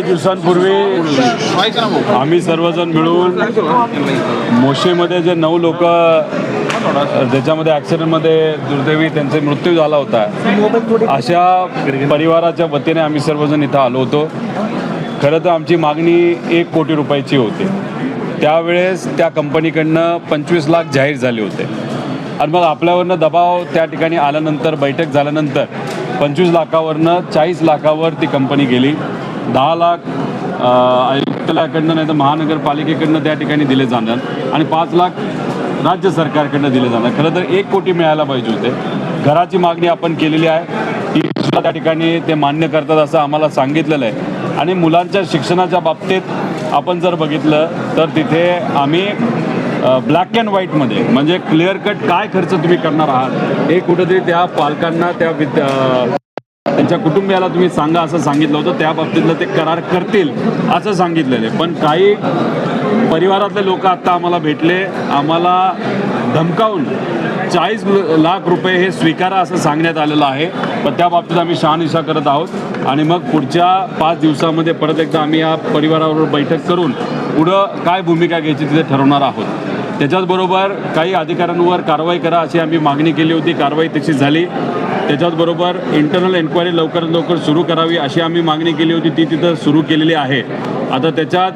काही दिवसांपूर्वी आम्ही सर्वजण मिळून मोशीमध्ये जे 9 लोक ज्याच्यामध्ये ॲक्सिडेंटमध्ये दुर्दैवी त्यांचे मृत्यू झाला होता, अशा परिवाराच्या वतीने आम्ही सर्वजण इथं आलो होतो. खरं तर आमची मागणी 1 कोटी रुपयाची होती. त्यावेळेस त्या कंपनीकडनं 25 लाख जाहीर झाले होते आणि मग आपल्यावरनं दबाव त्या ठिकाणी आल्यानंतर, बैठक झाल्यानंतर 25 लाखावरनं 40 लाखावर ती कंपनी गेली. 10 लाख आयुक्तालयाकडनं नाही तर महानगरपालिकेकडनं त्या ठिकाणी दिले जाणार आणि 5 लाख राज्य सरकारकडनं दिले जाणार. खरं तर 1 कोटी मिळायला पाहिजे होते. घराची मागणी आपण केलेली आहे, ती सुद्धा त्या ठिकाणी ते मान्य करतात असं आम्हाला सांगितलेलं आहे. आणि मुलांच्या शिक्षणाच्या बाबतीत आपण जर बघितलं तर तिथे आम्ही ब्लॅक अँड व्हाईटमध्ये, म्हणजे क्लिअर कट काय खर्च तुम्ही करणार आहात हे कुठंतरी त्या पालकांना, त्यांच्या कुटुंबियाला तुम्ही सांगा असं सांगितलं होतं. त्या बाबतीतलं ते करार करतील असं सांगितलेलं आहे. पण काही परिवारातले लोक आत्ता आम्हाला भेटले, आम्हाला धमकावून 40 लाख रुपये हे स्वीकारा असं सांगण्यात आलेलं आहे. पण त्या बाबतीत आम्ही शहानिशा करत आहोत आणि मग पुढच्या 5 दिवसामध्ये परत एकदा आम्ही या परिवाराबरोबर बैठक करून पुढं काय भूमिका घ्यायची तिथे ठरवणार आहोत. त्याच्याचबरोबर काही अधिकाऱ्यांवर कारवाई करा अशी आम्ही मागणी केली होती. कारवाई तशी झाली. त्याच्याचबरोबर इंटरनल एन्क्वायरी लवकरात लवकर सुरू करावी अशी आम्ही मागणी केली होती, ती तिथं सुरू केलेली आहे. आता त्याच्यात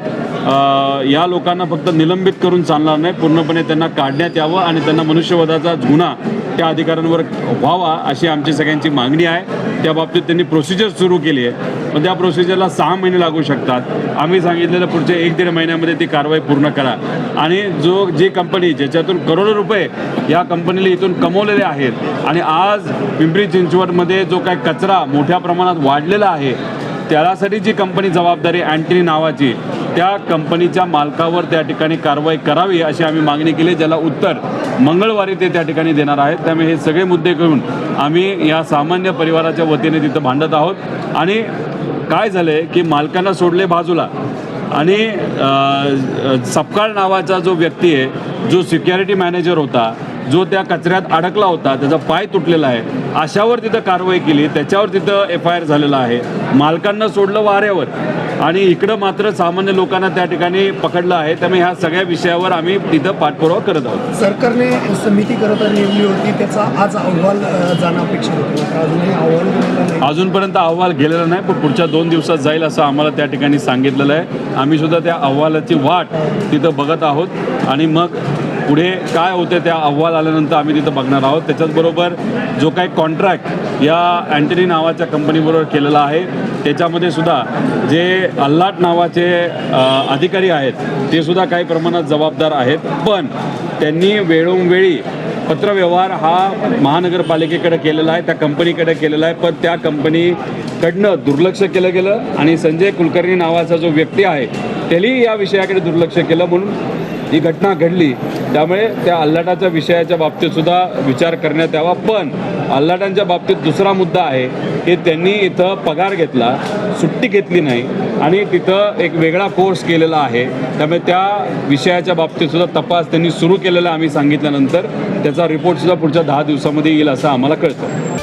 या लोकांना फक्त निलंबित करून चालणार नाही, पूर्णपणे त्यांना काढण्यात यावं आणि त्यांना मनुष्यवधाचा गुन्हा त्या अधिकाऱ्यांवर व्हावा अशी आमची सगळ्यांची मागणी आहे. त्या बाबतीत त्यांनी प्रोसिजर सुरू केली आहे, पण त्या प्रोसिजरला 6 महिने लागू शकतात. आम्ही सांगितलेलं पुढच्या 1-1.5 महिन्यामध्ये ती कारवाई पूर्ण करा. आणि जी कंपनी ज्याच्यातून करोडो रुपये या कंपनीला इथून कमवलेले आहेत आणि आज पिंपरी चिंचवडमध्ये जो काही कचरा मोठ्या प्रमाणात वाढलेला आहे, त्यासाठी जी कंपनी जबाबदारी अँटनी नावाची, त्या कंपनीच्या मालकावर त्या ठिकाणी कारवाई करावी अशी आम्ही मागणी केली, ज्याला उत्तर मंगळवारी ते त्या ठिकाणी देणार आहेत. त्यामुळे हे सगळे मुद्दे घेऊन आम्ही या सामान्य परिवाराच्या वतीने तिथं भांडत आहोत. आणि काय झालं आहे की मालकांना सोडले बाजूला आणि सपकाळ नावाचा जो व्यक्ती आहे, जो सिक्युरिटी मॅनेजर होता, जो त्या कचऱ्यात अडकला होता, त्याचा पाय तुटलेला आहे, अशावर तिथं कारवाई केली, त्याच्यावर तिथं FIR झालेला आहे. मालकांना सोडलं वाऱ्यावर आणि इकडं मात्र सामान्य लोकांना त्या ठिकाणी पकडलं आहे. त्यामुळे ह्या सगळ्या विषयावर आम्ही तिथं पाठपुरावा करत आहोत. सरकारने समिती करत नेमली होती, त्याचा आज अहवाल जाणं अपेक्षित होतं. अजूनही अहवाल गेलेला नाही. अजूनपर्यंत अहवाल गेलेला नाही, पण पुढच्या 2 दिवसात जाईल असं आम्हाला त्या ठिकाणी सांगितलेलं आहे. आम्ही सुद्धा त्या अहवालाची वाट तिथं बघत आहोत आणि मग पुढे काय होते त्या अहवाल आल्यानंतर आम्ही तिथं बघणार आहोत. त्याच्याचबरोबर जो काही कॉन्ट्रॅक्ट या अँटनी नावाच्या कंपनीबरोबर केलेला आहे, त्याच्यामध्ये सुद्धा जे अल्लाट नावाचे अधिकारी आहेत ते सुद्धा काही प्रमाणात जबाबदार आहेत. पण त्यांनी वेळोवेळी पत्रव्यवहार हा महानगरपालिकेकडे केलेला आहे, त्या कंपनीकडे केलेला आहे, पण त्या कंपनीकडनं दुर्लक्ष केलं गेलं आणि संजय कुलकर्णी नावाचा जो व्यक्ती आहे त्यांनी या विषयाकडे दुर्लक्ष केलं, म्हणून ही घटना घडली. त्यामुळे त्या अल्लाटाच्या विषयाच्या बाबतीत सुद्धा विचार करण्यात यावा. पण अल्लाटांच्या बाबतीत दुसरा मुद्दा आहे की त्यांनी इथं पगार घेतला, सुट्टी घेतली नाही आणि तिथं एक वेगळा कोर्स केलेला आहे. त्यामुळे त्या विषयाच्या बाबतीत सुद्धा तपास त्यांनी सुरू केलेला आम्ही सांगितल्यानंतर त्याचा रिपोर्टसुद्धा पुढच्या 10 दिवसामध्ये येईल असं आम्हाला कळतं.